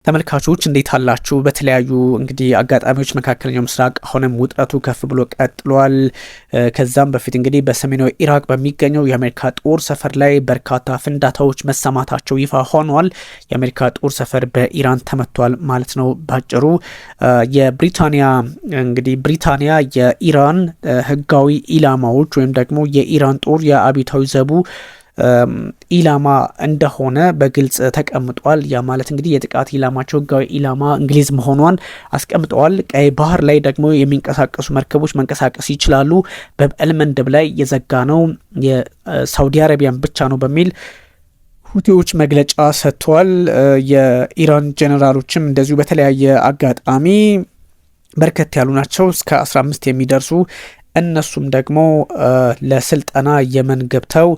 ተመልካቾች እንዴት አላችሁ? በተለያዩ እንግዲህ አጋጣሚዎች መካከለኛው ምስራቅ አሁንም ውጥረቱ ከፍ ብሎ ቀጥሏል። ከዛም በፊት እንግዲህ በሰሜናዊ ኢራቅ በሚገኘው የአሜሪካ ጦር ሰፈር ላይ በርካታ ፍንዳታዎች መሰማታቸው ይፋ ሆኗል። የአሜሪካ ጦር ሰፈር በኢራን ተመቷል ማለት ነው ባጭሩ። ብሪታንያ የኢራን ህጋዊ ኢላማዎች ወይም ደግሞ የኢራን ጦር የአብዮታዊ ዘቡ ኢላማ እንደሆነ በግልጽ ተቀምጧል። ያ ማለት እንግዲህ የጥቃት ኢላማቸው ህጋዊ ኢላማ እንግሊዝ መሆኗን አስቀምጠዋል። ቀይ ባህር ላይ ደግሞ የሚንቀሳቀሱ መርከቦች መንቀሳቀስ ይችላሉ። በበል መንደብ ላይ የዘጋ ነው የሳውዲ አረቢያን ብቻ ነው በሚል ሁቲዎች መግለጫ ሰጥተዋል። የኢራን ጀነራሎችም እንደዚሁ በተለያየ አጋጣሚ በርከት ያሉ ናቸው፣ እስከ 15 የሚደርሱ እነሱም ደግሞ ለስልጠና የመን ገብተው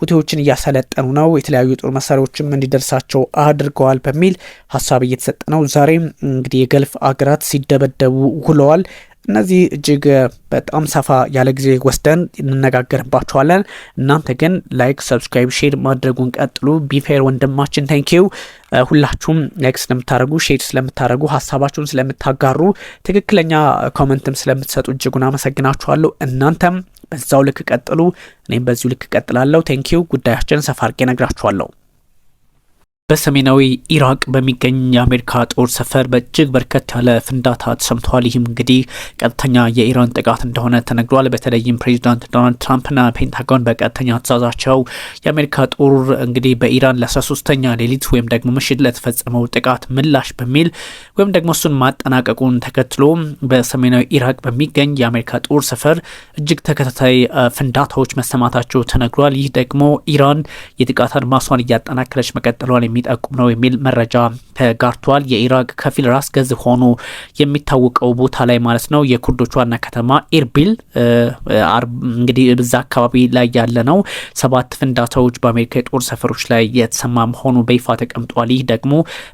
ሁቲዎችን እያሰለጠኑ ነው፣ የተለያዩ የጦር መሳሪያዎችም እንዲደርሳቸው አድርገዋል በሚል ሀሳብ እየተሰጠ ነው። ዛሬም እንግዲህ የገልፍ አገራት ሲደበደቡ ውለዋል። እነዚህ እጅግ በጣም ሰፋ ያለ ጊዜ ወስደን እንነጋገርባቸዋለን። እናንተ ግን ላይክ፣ ሰብስክራይብ፣ ሼር ማድረጉን ቀጥሉ። ቢፌር ወንድማችን ታንኪዩ። ሁላችሁም ላይክ ስለምታደርጉ፣ ሼር ስለምታደርጉ፣ ሀሳባችሁን ስለምታጋሩ፣ ትክክለኛ ኮመንትም ስለምትሰጡ እጅጉን አመሰግናችኋለሁ። እናንተም በዛው ልክ ቀጥሉ፣ እኔም በዚሁ ልክ ቀጥላለሁ። ታንኪዩ። ጉዳያችን ሰፋ አድርጌ ነግራችኋለሁ። በሰሜናዊ ኢራቅ በሚገኝ የአሜሪካ ጦር ሰፈር በእጅግ በርከት ያለ ፍንዳታ ተሰምተዋል። ይህም እንግዲህ ቀጥተኛ የኢራን ጥቃት እንደሆነ ተነግሯል። በተለይም ፕሬዚዳንት ዶናልድ ትራምፕና ፔንታጎን በቀጥተኛ ትዕዛዛቸው የአሜሪካ ጦር እንግዲህ በኢራን ለ13ኛ ሌሊት ወይም ደግሞ ምሽት ለተፈጸመው ጥቃት ምላሽ በሚል ወይም ደግሞ እሱን ማጠናቀቁን ተከትሎ በሰሜናዊ ኢራቅ በሚገኝ የአሜሪካ ጦር ሰፈር እጅግ ተከታታይ ፍንዳታዎች መሰማታቸው ተነግሯል። ይህ ደግሞ ኢራን የጥቃት አድማሷን እያጠናከረች መቀጠሏን የሚጠቁም ነው የሚል መረጃ ተጋርቷል። የኢራቅ ከፊል ራስ ገዝ ሆኖ የሚታወቀው ቦታ ላይ ማለት ነው የኩርዶች ዋና ከተማ ኤርቢል እንግዲህ በዛ አካባቢ ላይ ያለ ነው። 7 ፍንዳታዎች በአሜሪካ የጦር ሰፈሮች ላይ የተሰማ መሆኑ በይፋ ተቀምጧል። ይህ ደግሞ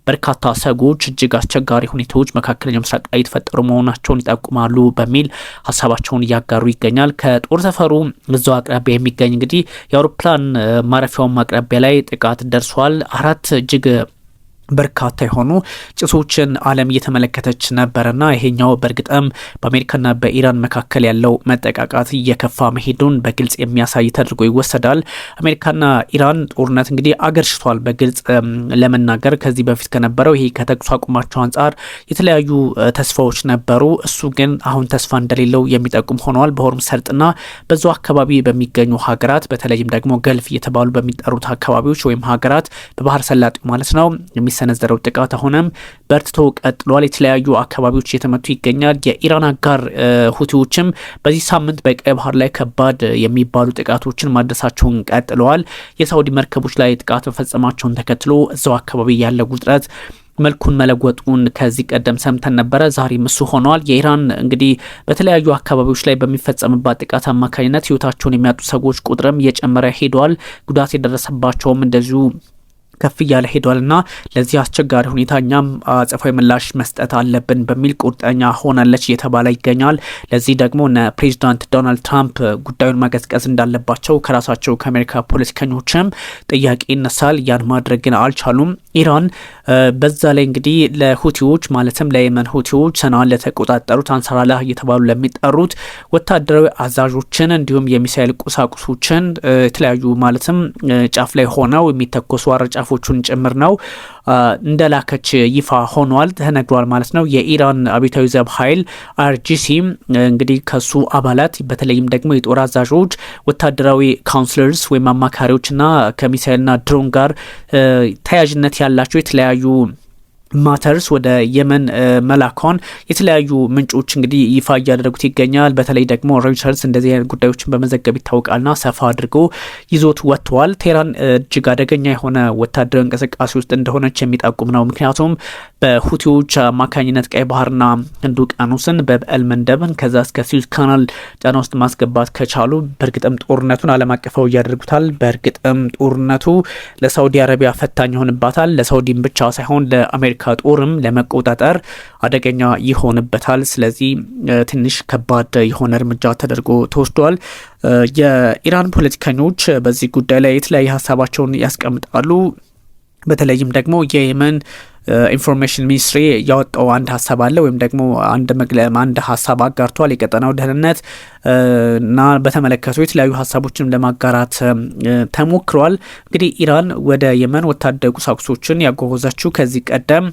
በርካታ ሰዎች እጅግ አስቸጋሪ ሁኔታዎች መካከለኛው ምስራቅ ላይ የተፈጠሩ መሆናቸውን ይጠቁማሉ በሚል ሀሳባቸውን እያጋሩ ይገኛል። ከጦር ሰፈሩ እዛው አቅራቢያ የሚገኝ እንግዲህ የአውሮፕላን ማረፊያውን አቅራቢያ ላይ ጥቃት ደርሷል። 4 እጅግ በርካታ የሆኑ ጭሶችን ዓለም እየተመለከተች ነበርና ይሄኛው በእርግጥም በአሜሪካና በኢራን መካከል ያለው መጠቃቃት እየከፋ መሄዱን በግልጽ የሚያሳይ ተደርጎ ይወሰዳል። አሜሪካና ኢራን ጦርነት እንግዲህ አገርሽቷል። በግልጽ ለመናገር ከዚህ በፊት ከነበረው ይሄ ከተኩስ አቁማቸው አንጻር የተለያዩ ተስፋዎች ነበሩ። እሱ ግን አሁን ተስፋ እንደሌለው የሚጠቁም ሆነዋል። በሆርሙዝ ሰርጥና በዛው አካባቢ በሚገኙ ሀገራት በተለይም ደግሞ ገልፍ እየተባሉ በሚጠሩት አካባቢዎች ወይም ሀገራት በባህር ሰላጤው ማለት ነው ሰነዘረው ጥቃት አሁንም በርትቶ ቀጥሏል። የተለያዩ አካባቢዎች እየተመቱ ይገኛል። የኢራን አጋር ሁቲዎችም በዚህ ሳምንት በቀይ ባህር ላይ ከባድ የሚባሉ ጥቃቶችን ማድረሳቸውን ቀጥለዋል። የሳውዲ መርከቦች ላይ ጥቃት መፈጸማቸውን ተከትሎ እዛው አካባቢ ያለ ውጥረት መልኩን መለወጡን ከዚህ ቀደም ሰምተን ነበረ። ዛሬም እሱ ሆኗል። የኢራን እንግዲህ በተለያዩ አካባቢዎች ላይ በሚፈጸምባት ጥቃት አማካኝነት ህይወታቸውን የሚያጡ ሰዎች ቁጥርም እየጨመረ ሄዷል። ጉዳት የደረሰባቸውም እንደዚሁ ከፍ እያለ ሄዷልና ለዚህ አስቸጋሪ ሁኔታ እኛም አጸፋዊ ምላሽ መስጠት አለብን በሚል ቁርጠኛ ሆናለች እየተባለ ይገኛል። ለዚህ ደግሞ ፕሬዚዳንት ዶናልድ ትራምፕ ጉዳዩን መቀዝቀዝ እንዳለባቸው ከራሳቸው ከአሜሪካ ፖለቲከኞችም ጥያቄ ይነሳል። ያን ማድረግ ግን አልቻሉም። ኢራን በዛ ላይ እንግዲህ ለሁቲዎች ማለትም ለየመን ሁቲዎች ሰናን ለተቆጣጠሩት አንሳራላህ እየተባሉ ለሚጠሩት ወታደራዊ አዛዦችን እንዲሁም የሚሳኤል ቁሳቁሶችን የተለያዩ ማለትም ጫፍ ላይ ሆነው የሚተኮሱ አረጫፎቹን ጭምር ነው እንደላከች ይፋ ሆኗል ተነግሯል ማለት ነው። የኢራን አብዮታዊ ዘብ ኃይል አርጂሲ እንግዲህ ከሱ አባላት በተለይም ደግሞ የጦር አዛዦች ወታደራዊ ካውንስለርስ ወይም አማካሪዎችና ከሚሳኤልና ድሮን ጋር ተያያዥነት ያላቸው የተለያዩ ማተርስ ወደ የመን መላኳን የተለያዩ ምንጮች እንግዲህ ይፋ እያደረጉት ይገኛል። በተለይ ደግሞ ሮይተርስ እንደዚህ አይነት ጉዳዮችን በመዘገብ ይታወቃልና ሰፋ አድርጎ ይዞት ወጥቷል። ቴህራን እጅግ አደገኛ የሆነ ወታደራዊ እንቅስቃሴ ውስጥ እንደሆነች የሚጠቁም ነው። ምክንያቱም በሁቲዎች አማካኝነት ቀይ ባህርና ህንድ ውቅያኖስን በበል መንደብን ከዛ እስከ ስዊዝ ካናል ጫና ውስጥ ማስገባት ከቻሉ በእርግጥም ጦርነቱን ዓለም አቀፋዊ ያደርጉታል። በእርግጥም ጦርነቱ ለሳውዲ አረቢያ ፈታኝ ይሆንባታል። ለሳውዲም ብቻ ሳይሆን ለአሜሪካ ጦርም ለመቆጣጠር አደገኛ ይሆንበታል። ስለዚህ ትንሽ ከባድ የሆነ እርምጃ ተደርጎ ተወስዷል። የኢራን ፖለቲከኞች በዚህ ጉዳይ ላይ የተለያየ ሀሳባቸውን ያስቀምጣሉ። በተለይም ደግሞ የየመን ኢንፎርሜሽን ሚኒስትሪ ያወጣው አንድ ሀሳብ አለ ወይም ደግሞ አንድ ሀሳብ አጋርቷል። የቀጠናው ደህንነት እና በተመለከቱ የተለያዩ ሀሳቦችን ለማጋራት ተሞክሯል። እንግዲህ ኢራን ወደ የመን ወታደራዊ ቁሳቁሶችን ያጓጓዛችው ከዚህ ቀደም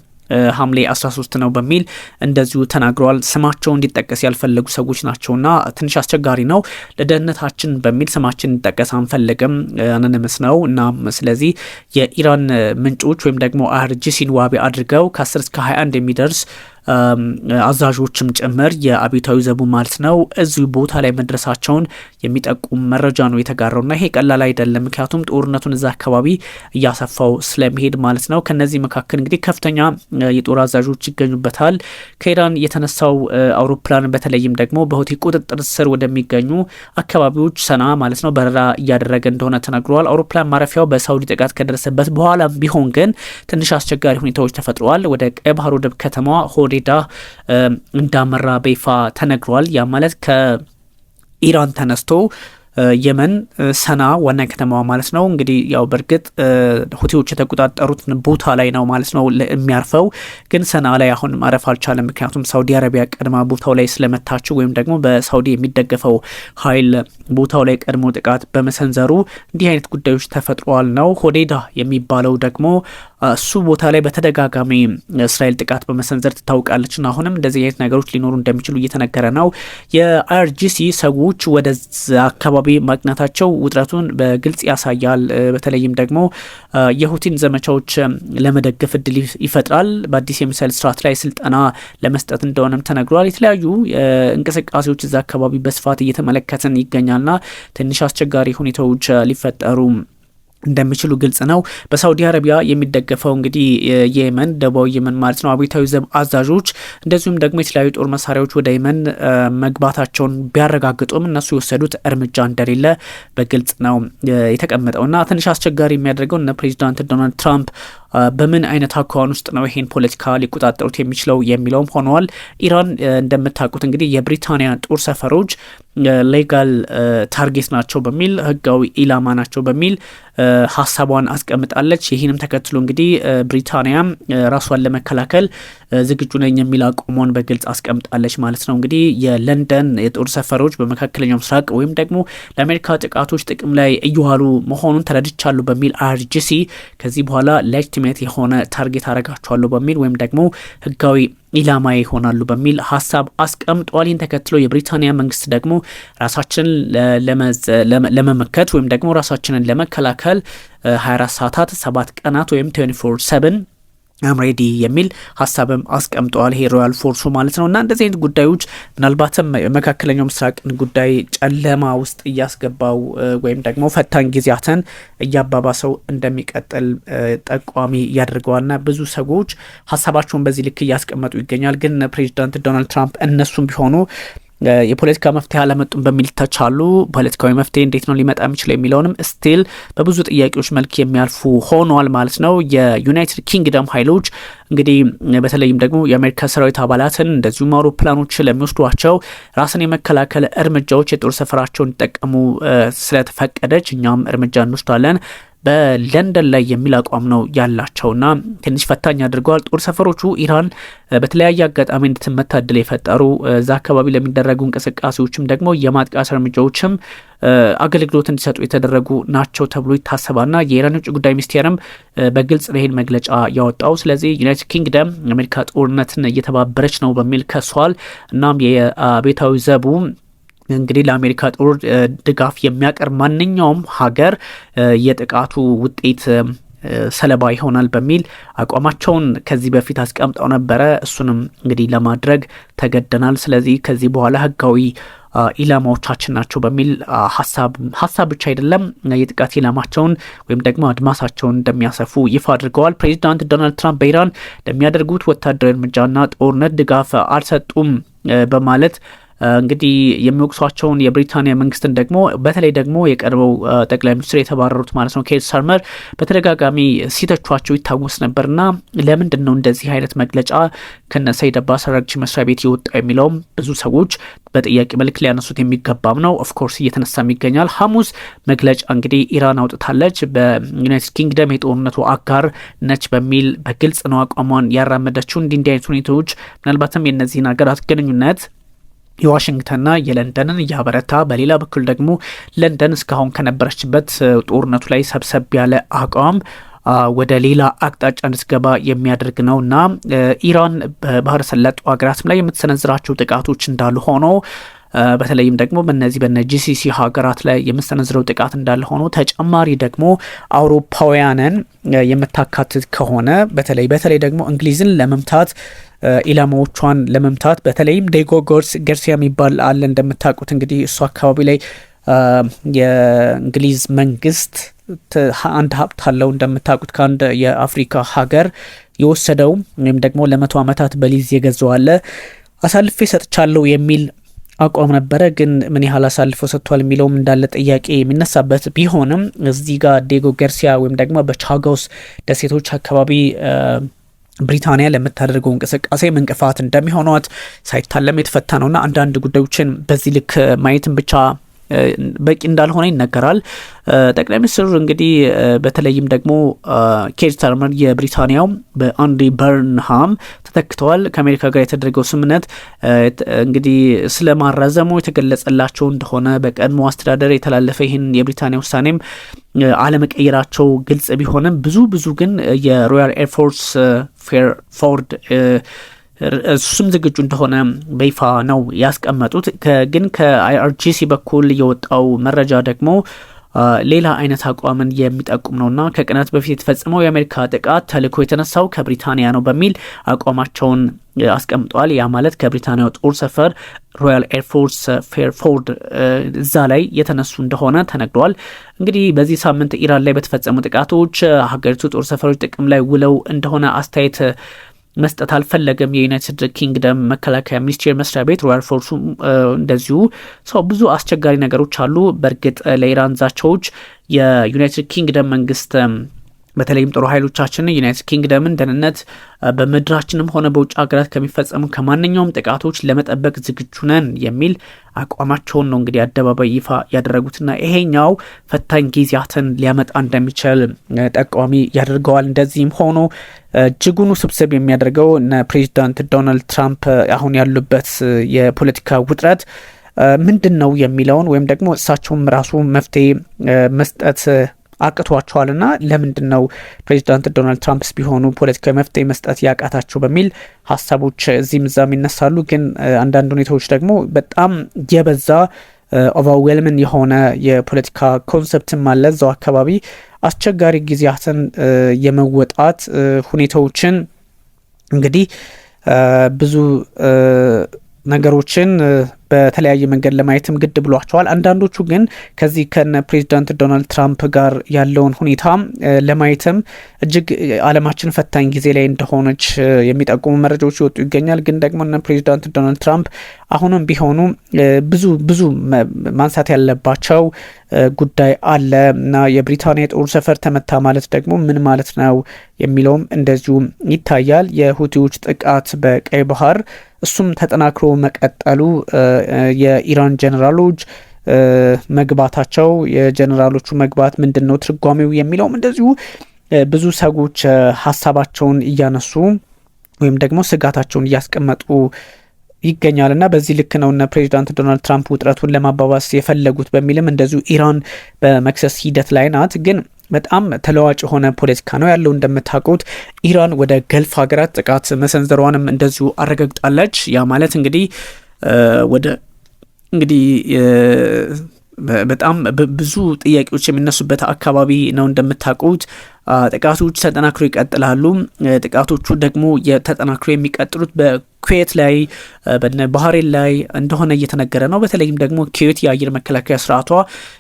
ሐምሌ 13 ነው በሚል እንደዚሁ ተናግረዋል። ስማቸው እንዲጠቀስ ያልፈለጉ ሰዎች ናቸውና ትንሽ አስቸጋሪ ነው። ለደህንነታችን በሚል ስማችን እንዲጠቀስ አንፈልግም፣ አንንምስ ነው እና ስለዚህ የኢራን ምንጮች ወይም ደግሞ አይአርጂሲን ዋቢ አድርገው ከ10 እስከ 21 የሚደርስ አዛዦችም ጭምር የአብዮታዊ ዘቡ ማለት ነው እዚሁ ቦታ ላይ መድረሳቸውን የሚጠቁም መረጃ ነው የተጋራውና ይሄ ቀላል አይደለም። ምክንያቱም ጦርነቱን እዛ አካባቢ እያሰፋው ስለሚሄድ ማለት ነው። ከነዚህ መካከል እንግዲህ ከፍተኛ የጦር አዛዦች ይገኙበታል። ከኢራን የተነሳው አውሮፕላን በተለይም ደግሞ በሁቲ ቁጥጥር ስር ወደሚገኙ አካባቢዎች ሰና ማለት ነው በረራ እያደረገ እንደሆነ ተነግሯል። አውሮፕላን ማረፊያው በሳውዲ ጥቃት ከደረሰበት በኋላ ቢሆን ግን ትንሽ አስቸጋሪ ሁኔታዎች ተፈጥረዋል። ወደ ቀይ ባህር ወደብ ከተማዋ ሆዴዳ እንዳመራ በይፋ ተነግሯል። ያ ማለት ከኢራን ተነስቶ የመን ሰና ዋና ከተማዋ ማለት ነው። እንግዲህ ያው በእርግጥ ሁቲዎች የተቆጣጠሩት ቦታ ላይ ነው ማለት ነው የሚያርፈው፣ ግን ሰና ላይ አሁን ማረፍ አልቻለም። ምክንያቱም ሳውዲ አረቢያ ቀድማ ቦታው ላይ ስለመታችው ወይም ደግሞ በሳውዲ የሚደገፈው ኃይል ቦታው ላይ ቀድሞ ጥቃት በመሰንዘሩ እንዲህ አይነት ጉዳዮች ተፈጥሯል ነው። ሆዴዳ የሚባለው ደግሞ እሱ ቦታ ላይ በተደጋጋሚ እስራኤል ጥቃት በመሰንዘር ትታወቃለች እና አሁንም እንደዚህ አይነት ነገሮች ሊኖሩ እንደሚችሉ እየተነገረ ነው። የአይአርጂሲ ሰዎች ወደዛ አካባቢ ማቅናታቸው ውጥረቱን በግልጽ ያሳያል። በተለይም ደግሞ የሁቲን ዘመቻዎች ለመደገፍ እድል ይፈጥራል። በአዲስ የሚሳይል ስርዓት ላይ ስልጠና ለመስጠት እንደሆነም ተነግሯል። የተለያዩ እንቅስቃሴዎች እዛ አካባቢ በስፋት እየተመለከትን ይገኛልና ትንሽ አስቸጋሪ ሁኔታዎች ሊፈጠሩ እንደሚችሉ ግልጽ ነው። በሳውዲ አረቢያ የሚደገፈው እንግዲህ የየመን ደቡባዊ የመን ማለት ነው አብዮታዊ ዘብ አዛዦች እንደዚሁም ደግሞ የተለያዩ ጦር መሳሪያዎች ወደ የመን መግባታቸውን ቢያረጋግጡም እነሱ የወሰዱት እርምጃ እንደሌለ በግልጽ ነው የተቀመጠውና ትንሽ አስቸጋሪ የሚያደርገው እነ ፕሬዚዳንት ዶናልድ ትራምፕ በምን አይነት አኳኋን ውስጥ ነው ይሄን ፖለቲካ ሊቆጣጠሩት የሚችለው የሚለውም ሆነዋል። ኢራን እንደምታውቁት እንግዲህ የብሪታንያ ጦር ሰፈሮች ሌጋል ታርጌት ናቸው በሚል ህጋዊ ኢላማ ናቸው በሚል ሀሳቧን አስቀምጣለች። ይህንም ተከትሎ እንግዲህ ብሪታንያም ራሷን ለመከላከል ዝግጁ ነኝ የሚል አቋሟን በግልጽ አስቀምጣለች ማለት ነው። እንግዲህ የለንደን የጦር ሰፈሮች በመካከለኛው ምስራቅ ወይም ደግሞ ለአሜሪካ ጥቃቶች ጥቅም ላይ እየዋሉ መሆኑን ተረድቻለሁ በሚል አይአርጂሲ ከዚህ በኋላ ሌጂቲሜት የሆነ ታርጌት አረጋቸዋለሁ በሚል ወይም ደግሞ ህጋዊ ኢላማ ይሆናሉ በሚል ሀሳብ አስቀምጧል። ይህን ተከትሎ የብሪታንያ መንግስት ደግሞ ራሳችንን ለመመከት ወይም ደግሞ ራሳችንን ለመከላከል 24 ሰዓታት 7 ቀናት ወይም 24/7 አምሬዲ የሚል ሀሳብም አስቀምጠዋል። ይሄ ሮያል ፎርሱ ማለት ነው እና እንደዚህ አይነት ጉዳዮች ምናልባትም መካከለኛው ምስራቅን ጉዳይ ጨለማ ውስጥ እያስገባው ወይም ደግሞ ፈታኝ ጊዜያትን እያባባሰው እንደሚቀጥል ጠቋሚ ያደርገዋልና ብዙ ሰዎች ሀሳባቸውን በዚህ ልክ እያስቀመጡ ይገኛል። ግን ፕሬዚዳንት ዶናልድ ትራምፕ እነሱም ቢሆኑ የፖለቲካ መፍትሄ አለመጡም በሚል ተቻሉ። ፖለቲካዊ መፍትሄ እንዴት ነው ሊመጣ የሚችለው የሚለውንም ስቲል በብዙ ጥያቄዎች መልክ የሚያልፉ ሆኗል ማለት ነው። የዩናይትድ ኪንግደም ኃይሎች እንግዲህ በተለይም ደግሞ የአሜሪካ ሰራዊት አባላትን እንደዚሁም አውሮፕላኖች ለሚወስዷቸው ራስን የመከላከል እርምጃዎች የጦር ሰፈራቸውን እንዲጠቀሙ ስለተፈቀደች እኛም እርምጃ እንወስዳለን በለንደን ላይ የሚል አቋም ነው ያላቸውና ትንሽ ፈታኝ አድርገዋል። ጦር ሰፈሮቹ ኢራን በተለያየ አጋጣሚ እንድትመታ እድል የፈጠሩ እዛ አካባቢ ለሚደረጉ እንቅስቃሴዎችም ደግሞ የማጥቃት እርምጃዎችም አገልግሎት እንዲሰጡ የተደረጉ ናቸው ተብሎ ይታሰባልና የኢራን ውጭ ጉዳይ ሚኒስቴርም በግልጽ ይህን መግለጫ ያወጣው። ስለዚህ ዩናይትድ ኪንግደም አሜሪካ ጦርነትን እየተባበረች ነው በሚል ከሷል። እናም የአብዮታዊ ዘቡ እንግዲህ ለአሜሪካ ጦር ድጋፍ የሚያቀርብ ማንኛውም ሀገር የጥቃቱ ውጤት ሰለባ ይሆናል በሚል አቋማቸውን ከዚህ በፊት አስቀምጠው ነበረ። እሱንም እንግዲህ ለማድረግ ተገደናል። ስለዚህ ከዚህ በኋላ ህጋዊ ኢላማዎቻችን ናቸው በሚል ሀሳብ ብቻ አይደለም የጥቃት ኢላማቸውን ወይም ደግሞ አድማሳቸውን እንደሚያሰፉ ይፋ አድርገዋል። ፕሬዚዳንት ዶናልድ ትራምፕ በኢራን ለሚያደርጉት ወታደራዊ እርምጃና ጦርነት ድጋፍ አልሰጡም በማለት እንግዲህ የሚወቅሷቸውን የብሪታንያ መንግስትን ደግሞ በተለይ ደግሞ የቀድሞው ጠቅላይ ሚኒስትር የተባረሩት ማለት ነው ኬር ስታርመር በተደጋጋሚ ሲተቿቸው ይታወስ ነበርና ለምንድን ነው እንደዚህ አይነት መግለጫ ከነ ሰይድ አባስ አራግቺ መስሪያ ቤት የወጣ የሚለውም ብዙ ሰዎች በጥያቄ መልክ ሊያነሱት የሚገባም ነው። ኦፍኮርስ እየተነሳም ይገኛል። ሐሙስ መግለጫ እንግዲህ ኢራን አውጥታለች። በዩናይትድ ኪንግደም የጦርነቱ አጋር ነች በሚል በግልጽ ነው አቋሟን ያራመደችው። እንዲህ አይነት ሁኔታዎች ምናልባትም የእነዚህን ሀገራት ግንኙነት የዋሽንግተንና የለንደንን እያበረታ፣ በሌላ በኩል ደግሞ ለንደን እስካሁን ከነበረችበት ጦርነቱ ላይ ሰብሰብ ያለ አቋም ወደ ሌላ አቅጣጫ እንድትገባ የሚያደርግ ነውና ኢራን በባህረ ሰላጤው ሀገራትም ላይ የምትሰነዝራቸው ጥቃቶች እንዳሉ ሆኖ በተለይም ደግሞ በነዚህ ጂሲሲ ሀገራት ላይ የምትሰነዝረው ጥቃት እንዳለ ሆኖ ተጨማሪ ደግሞ አውሮፓውያንን የምታካትት ከሆነ በተለይ ደግሞ እንግሊዝን ለመምታት ኢላማዎቿን ለመምታት በተለይም ዴጎ ገርሲያ የሚባል አለ እንደምታውቁት እንግዲህ እሱ አካባቢ ላይ የእንግሊዝ መንግስት አንድ ሀብት አለው እንደምታውቁት ከአንድ የአፍሪካ ሀገር የወሰደው ወይም ደግሞ ለ100 ዓመታት በሊዝ የገዛው አለ አሳልፌ ሰጥቻለሁ የሚል አቋም ነበረ። ግን ምን ያህል አሳልፈው ሰጥቷል የሚለውም እንዳለ ጥያቄ የሚነሳበት ቢሆንም እዚህ ጋር ዴጎ ገርሲያ ወይም ደግሞ በቻጋውስ ደሴቶች አካባቢ ብሪታንያ ለምታደርገው እንቅስቃሴ እንቅፋት እንደሚሆኗት ሳይታለም የተፈታ ነውና አንዳንድ ጉዳዮችን በዚህ ልክ ማየትም ብቻ በቂ እንዳልሆነ ይነገራል። ጠቅላይ ሚኒስትሩ እንግዲህ በተለይም ደግሞ ኬር ስታርመር የብሪታንያው በአንዲ በርንሃም ተተክተዋል። ከአሜሪካ ጋር የተደረገው ስምምነት እንግዲህ ስለማራዘሙ የተገለጸላቸው እንደሆነ በቀድሞ አስተዳደር የተላለፈ ይህን የብሪታንያ ውሳኔም አለመቀየራቸው ግልጽ ቢሆንም ብዙ ግን የሮያል ኤርፎርስ ፌርፎርድ እሱም ዝግጁ እንደሆነ በይፋ ነው ያስቀመጡት። ግን ከአይአርጂሲ በኩል የወጣው መረጃ ደግሞ ሌላ አይነት አቋምን የሚጠቁም ነውና ከቀናት በፊት የተፈጸመው የአሜሪካ ጥቃት ተልዕኮ የተነሳው ከብሪታንያ ነው በሚል አቋማቸውን አስቀምጧል። ያ ማለት ከብሪታንያው ጦር ሰፈር ሮያል ኤርፎርስ ፌርፎርድ እዛ ላይ የተነሱ እንደሆነ ተነግሯል። እንግዲህ በዚህ ሳምንት ኢራን ላይ በተፈጸሙ ጥቃቶች ሀገሪቱ ጦር ሰፈሮች ጥቅም ላይ ውለው እንደሆነ አስተያየት መስጠት አልፈለገም የዩናይትድ ኪንግደም መከላከያ ሚኒስቴር መስሪያ ቤት። ሮያል ፎርሱ እንደዚሁ ብዙ አስቸጋሪ ነገሮች አሉ። በእርግጥ ለኢራን ዛቻዎች የዩናይትድ ኪንግደም መንግስት በተለይም ጦር ኃይሎቻችን ዩናይትድ ኪንግደምን ደህንነት በምድራችንም ሆነ በውጭ ሀገራት ከሚፈጸሙ ከማንኛውም ጥቃቶች ለመጠበቅ ዝግጁ ነን የሚል አቋማቸውን ነው እንግዲህ አደባባይ ይፋ ያደረጉትና ይሄኛው ፈታኝ ጊዜያትን ሊያመጣ እንደሚችል ጠቋሚ ያደርገዋል። እንደዚህም ሆኖ እጅጉኑ ስብስብ የሚያደርገው ፕሬዚዳንት ዶናልድ ትራምፕ አሁን ያሉበት የፖለቲካ ውጥረት ምንድን ነው የሚለውን ወይም ደግሞ እሳቸውም ራሱ መፍትሄ መስጠት አቅቷቸዋልና ለምንድን ነው ፕሬዚዳንት ዶናልድ ትራምፕስ ቢሆኑ ፖለቲካዊ መፍትሄ መስጠት ያቃታቸው በሚል ሀሳቦች እዚህም እዛም ይነሳሉ። ግን አንዳንድ ሁኔታዎች ደግሞ በጣም የበዛ ኦቨርዌልምን የሆነ የፖለቲካ ኮንሰፕትም አለ እዛው አካባቢ አስቸጋሪ ጊዜያትን የመወጣት ሁኔታዎችን እንግዲህ ብዙ ነገሮችን በተለያየ መንገድ ለማየትም ግድ ብሏቸዋል። አንዳንዶቹ ግን ከዚህ ከነ ፕሬዚዳንት ዶናልድ ትራምፕ ጋር ያለውን ሁኔታ ለማየትም እጅግ ዓለማችን ፈታኝ ጊዜ ላይ እንደሆነች የሚጠቁሙ መረጃዎች ይወጡ ይገኛል። ግን ደግሞ እነ ፕሬዚዳንት ዶናልድ ትራምፕ አሁንም ቢሆኑ ብዙ ማንሳት ያለባቸው ጉዳይ አለ እና የብሪታንያ ጦር ሰፈር ተመታ ማለት ደግሞ ምን ማለት ነው የሚለውም እንደዚሁ ይታያል። የሁቲዎች ጥቃት በቀይ ባህር እሱም ተጠናክሮ መቀጠሉ የኢራን ጀነራሎች መግባታቸው የጀነራሎቹ መግባት ምንድነው ትርጓሜው የሚለውም እንደዚሁ ብዙ ሰዎች ሀሳባቸውን እያነሱ ወይም ደግሞ ስጋታቸውን እያስቀመጡ ይገኛልና በዚህ ልክ ነው እና ፕሬዚዳንት ዶናልድ ትራምፕ ውጥረቱን ለማባባስ የፈለጉት በሚልም እንደዚሁ ኢራን በመክሰስ ሂደት ላይ ናት። ግን በጣም ተለዋጭ የሆነ ፖለቲካ ነው ያለው። እንደምታውቁት ኢራን ወደ ገልፍ ሀገራት ጥቃት መሰንዘሯንም እንደዚሁ አረጋግጣለች። ያ ማለት እንግዲህ ወደ በጣም ብዙ ጥያቄዎች የሚነሱበት አካባቢ ነው። እንደምታውቁት ጥቃቶች ተጠናክሮ ይቀጥላሉ። ጥቃቶቹ ደግሞ ተጠናክሮ የሚቀጥሉት ኩዌት ላይ ባህሬን ላይ እንደሆነ እየተነገረ ነው። በተለይም ደግሞ ኩዌት የአየር መከላከያ ስርዓቷ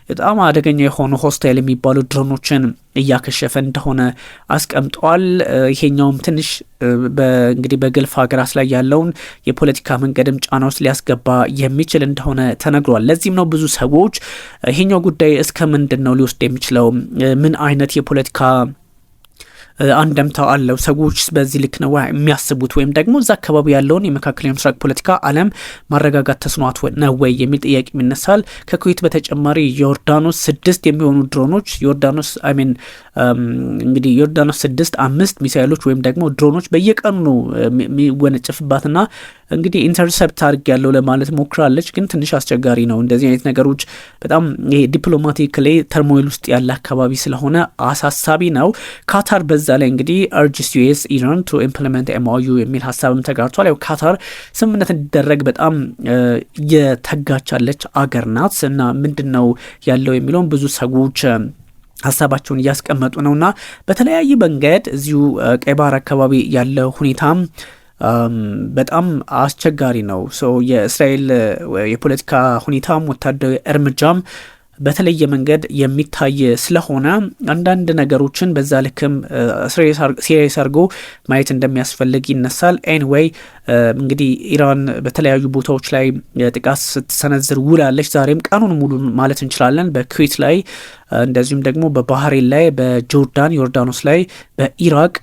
በጣም አደገኛ የሆኑ ሆስታይል የሚባሉ ድሮኖችን እያከሸፈ እንደሆነ አስቀምጧል። ይሄኛውም ትንሽ እንግዲህ በገልፍ ሀገራት ላይ ያለውን የፖለቲካ መንገድም ጫና ውስጥ ሊያስገባ የሚችል እንደሆነ ተነግሯል። ለዚህም ነው ብዙ ሰዎች ይሄኛው ጉዳይ እስከ ምንድን ነው ሊወስድ የሚችለው፣ ምን አይነት የፖለቲካ አንደምታ አለው፣ ሰዎች በዚህ ልክ ነው የሚያስቡት፣ ወይም ደግሞ እዛ አካባቢ ያለውን የመካከለኛው ምስራቅ ፖለቲካ ዓለም ማረጋጋት ተስኗት ነው ወይ የሚል ጥያቄ ይነሳል። ከኩዌት በተጨማሪ ዮርዳኖስ 6 የሚሆኑ ድሮኖች እንግዲህ ዮርዳኖስ 5 ሚሳይሎች ወይም ደግሞ ድሮኖች በየቀኑ ነው የሚወነጨፍባትና እንግዲህ ኢንተርሰፕት አድርግ ያለው ለማለት ሞክራለች፣ ግን ትንሽ አስቸጋሪ ነው። እንደዚህ አይነት ነገሮች በጣም ይሄ ዲፕሎማቲክ ላይ ተርሞይል ውስጥ ያለ አካባቢ ስለሆነ አሳሳቢ ነው። ካታር በዛ ላይ እንግዲህ አርጅስ ዩኤስ ኢራን ቱ ኢምፕሊመንት ኤምኦዩ የሚል ሀሳብም ተጋርቷል። ያው ካታር ስምምነት እንዲደረግ በጣም የተጋቻለች አገር ናት እና ምንድን ነው ያለው የሚለውን ብዙ ሰዎች ሀሳባቸውን እያስቀመጡ ነውና በተለያየ መንገድ እዚሁ ቀይ ባህር አካባቢ ያለው ሁኔታም በጣም አስቸጋሪ ነው። የእስራኤል የፖለቲካ ሁኔታም ወታደራዊ እርምጃም በተለየ መንገድ የሚታይ ስለሆነ አንዳንድ ነገሮችን በዛ ልክም ሲሪየስ አድርጎ ማየት እንደሚያስፈልግ ይነሳል። ኤኒዌይ እንግዲህ ኢራን በተለያዩ ቦታዎች ላይ ጥቃት ስትሰነዝር ውላለች። ዛሬም ቀኑን ሙሉ ማለት እንችላለን በኩዌት ላይ፣ እንደዚሁም ደግሞ በባህሬን ላይ፣ በጆርዳን ዮርዳኖስ ላይ፣ በኢራቅ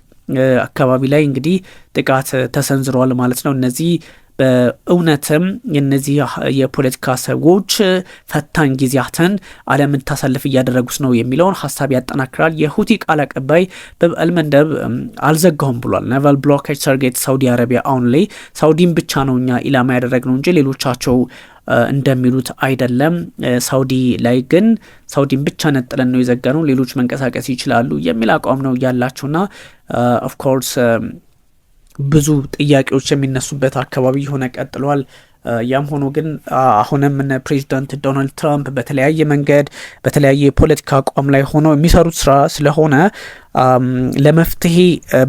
አካባቢ ላይ እንግዲህ ጥቃት ተሰንዝረዋል ማለት ነው። እነዚህ በእውነትም የነዚህ የፖለቲካ ሰዎች ፈታኝ ጊዜያትን ዓለምን ታሳልፍ እያደረጉት ነው የሚለውን ሀሳብ ያጠናክራል። የሁቲ ቃል አቀባይ በአልመንደብ አልዘጋውም ብሏል። ናቫል ብሎኬጅ ታርጌት ሳውዲ አረቢያ ኦንሊ፣ ሳውዲን ብቻ ነው እኛ ኢላማ ያደረግነው እንጂ ሌሎቻቸው እንደሚሉት አይደለም። ሳውዲ ላይ ግን ሳውዲን ብቻ ነጥለን ነው የዘጋነው፣ ሌሎች መንቀሳቀስ ይችላሉ የሚል አቋም ነው ያላቸውና ኦፍኮርስ ብዙ ጥያቄዎች የሚነሱበት አካባቢ ሆነ ቀጥሏል። ያም ሆኖ ግን አሁንም ፕሬዚዳንት ዶናልድ ትራምፕ በተለያየ መንገድ በተለያየ የፖለቲካ አቋም ላይ ሆነው የሚሰሩት ስራ ስለሆነ ለመፍትሄ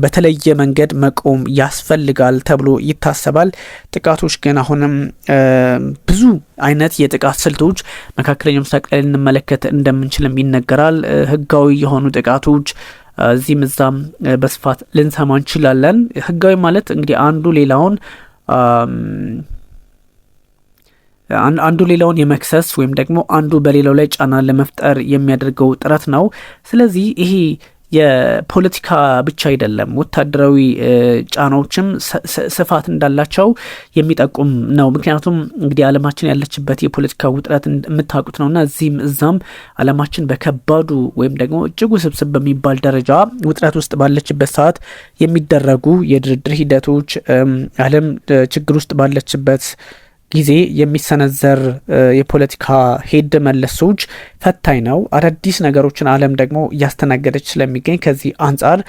በተለየ መንገድ መቆም ያስፈልጋል ተብሎ ይታሰባል። ጥቃቶች ግን አሁንም ብዙ አይነት የጥቃት ስልቶች መካከለኛው ምስራቅ ላይ ልንመለከት እንደምንችልም ይነገራል። ህጋዊ የሆኑ ጥቃቶች እዚህም እዛም በስፋት ልንሰማ እንችላለን። ህጋዊ ማለት እንግዲህ አንዱ ሌላውን የመክሰስ ወይም ደግሞ አንዱ በሌላው ላይ ጫና ለመፍጠር የሚያደርገው ጥረት ነው። ስለዚህ ይሄ የፖለቲካ ብቻ አይደለም፣ ወታደራዊ ጫናዎችም ስፋት እንዳላቸው የሚጠቁም ነው። ምክንያቱም እንግዲህ ዓለማችን ያለችበት የፖለቲካ ውጥረት የምታውቁት ነውና እዚህም እዛም ዓለማችን በከባዱ ወይም ደግሞ እጅግ ውስብስብ በሚባል ደረጃ ውጥረት ውስጥ ባለችበት ሰዓት የሚደረጉ የድርድር ሂደቶች ዓለም ችግር ውስጥ ባለችበት ጊዜ የሚሰነዘር የፖለቲካ ሄድ መለሶች ፈታኝ ነው። አዳዲስ ነገሮችን ዓለም ደግሞ እያስተናገደች ስለሚገኝ ከዚህ አንጻር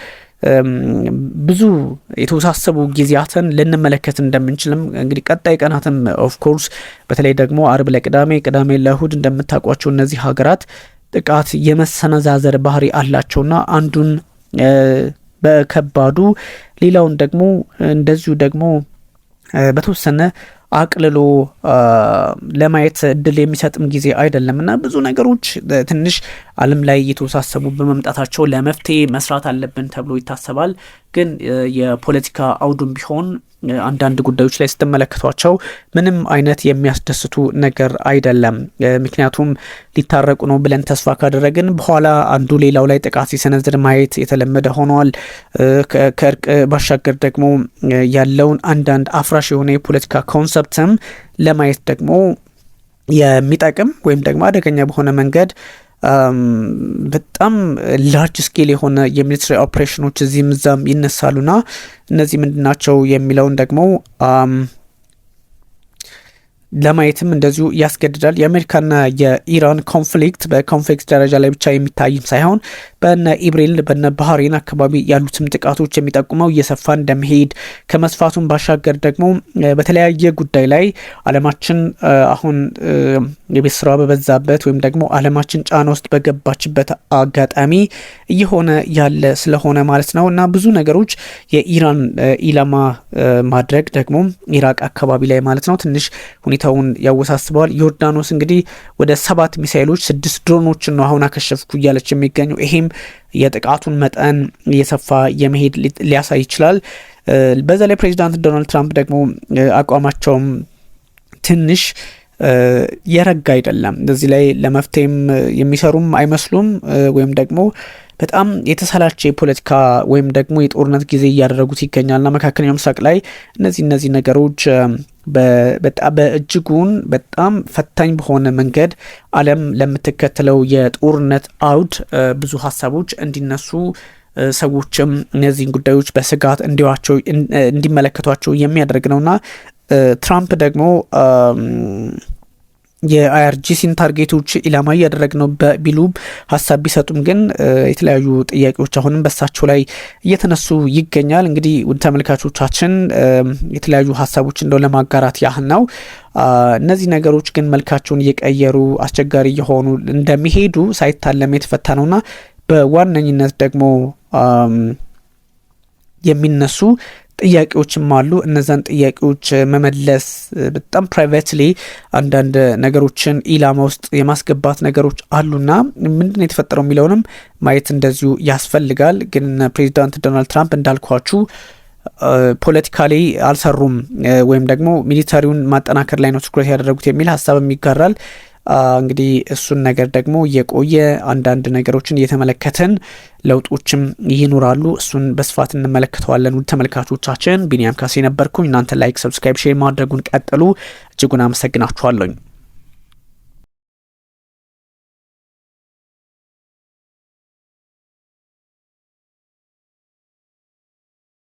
ብዙ የተወሳሰቡ ጊዜያትን ልንመለከት እንደምንችልም እንግዲህ ቀጣይ ቀናትም ኦፍኮርስ በተለይ ደግሞ አርብ ለቅዳሜ ቅዳሜ ለእሁድ እንደምታውቋቸው እነዚህ ሀገራት ጥቃት የመሰነዛዘር ባህሪ አላቸውና አንዱን በከባዱ ሌላውን ደግሞ እንደዚሁ ደግሞ በተወሰነ አቅልሎ ለማየት እድል የሚሰጥም ጊዜ አይደለምና ብዙ ነገሮች ትንሽ ዓለም ላይ እየተወሳሰቡ በመምጣታቸው ለመፍትሄ መስራት አለብን ተብሎ ይታሰባል። ግን የፖለቲካ አውዱም ቢሆን አንዳንድ ጉዳዮች ላይ ስትመለከቷቸው ምንም አይነት የሚያስደስቱ ነገር አይደለም። ምክንያቱም ሊታረቁ ነው ብለን ተስፋ ካደረግን በኋላ አንዱ ሌላው ላይ ጥቃት ሲሰነዝር ማየት የተለመደ ሆኗል። ከእርቅ ባሻገር ደግሞ ያለውን አንዳንድ አፍራሽ የሆነ የፖለቲካ ኮንሰፕትም ለማየት ደግሞ የሚጠቅም ወይም ደግሞ አደገኛ በሆነ መንገድ በጣም ላርጅ ስኬል የሆነ የሚሊተሪ ኦፕሬሽኖች እዚህም እዛም ይነሳሉና እነዚህ ምንድናቸው የሚለውን ደግሞ ለማየትም እንደዚሁ ያስገድዳል። የአሜሪካና የኢራን ኮንፍሊክት በኮንፍሊክት ደረጃ ላይ ብቻ የሚታይም ሳይሆን በነ ኢብሪል በነ ባህሬን አካባቢ ያሉትም ጥቃቶች የሚጠቁመው እየሰፋ እንደሚሄድ ከመስፋቱን ባሻገር ደግሞ በተለያየ ጉዳይ ላይ ዓለማችን አሁን የቤት ስራ በበዛበት ወይም ደግሞ ዓለማችን ጫና ውስጥ በገባችበት አጋጣሚ እየሆነ ያለ ስለሆነ ማለት ነው እና ብዙ ነገሮች የኢራን ኢላማ ማድረግ ደግሞ ኢራቅ አካባቢ ላይ ማለት ነው ትንሽ ሁኔታውን ያወሳስበዋል። ዮርዳኖስ እንግዲህ ወደ 7 ሚሳኤሎች 6 ድሮኖችን ነው አሁን አከሸፍኩ እያለች የሚገኘው። ይሄም የጥቃቱን መጠን እየሰፋ የመሄድ ሊያሳይ ይችላል። በዛ ላይ ፕሬዚዳንት ዶናልድ ትራምፕ ደግሞ አቋማቸውም ትንሽ የረጋ አይደለም። እዚህ ላይ ለመፍትሄም የሚሰሩም አይመስሉም ወይም ደግሞ በጣም የተሰላቸ የፖለቲካ ወይም ደግሞ የጦርነት ጊዜ እያደረጉት ይገኛልና መካከለኛው ምስራቅ ላይ እነዚህ ነገሮች በእጅጉን በጣም ፈታኝ በሆነ መንገድ ዓለም ለምትከተለው የጦርነት አውድ ብዙ ሀሳቦች እንዲነሱ ሰዎችም እነዚህን ጉዳዮች በስጋት እንዲመለከቷቸው የሚያደርግ ነውና ትራምፕ ደግሞ የአይአርጂሲን ታርጌቶች ኢላማ እያደረግ ነው ቢሉም ሀሳብ ቢሰጡም ግን የተለያዩ ጥያቄዎች አሁንም በሳቸው ላይ እየተነሱ ይገኛል። እንግዲህ ውድ ተመልካቾቻችን የተለያዩ ሀሳቦች እንደው ለማጋራት ያህል ነው። እነዚህ ነገሮች ግን መልካቸውን እየቀየሩ አስቸጋሪ እየሆኑ እንደሚሄዱ ሳይታለም የተፈታ ነውና በዋነኝነት ደግሞ የሚነሱ ጥያቄዎችም አሉ። እነዛን ጥያቄዎች መመለስ በጣም ፕራይቬትሊ አንዳንድ ነገሮችን ኢላማ ውስጥ የማስገባት ነገሮች አሉና ምንድነው የተፈጠረው የሚለውንም ማየት እንደዚሁ ያስፈልጋል። ግን ፕሬዚዳንት ዶናልድ ትራምፕ እንዳልኳችሁ ፖለቲካሊ አልሰሩም ወይም ደግሞ ሚሊታሪውን ማጠናከር ላይ ነው ትኩረት ያደረጉት የሚል ሀሳብም ይጋራል። እንግዲህ እሱን ነገር ደግሞ የቆየ አንዳንድ ነገሮችን እየተመለከትን ለውጦችም ይኖራሉ። እሱን በስፋት እንመለከተዋለን። ውድ ተመልካቾቻችን ቢኒያም ካሴ ነበርኩኝ። እናንተ ላይክ፣ ሰብስክራይብ፣ ሼር ማድረጉን ቀጥሉ። እጅጉን አመሰግናችኋለሁ።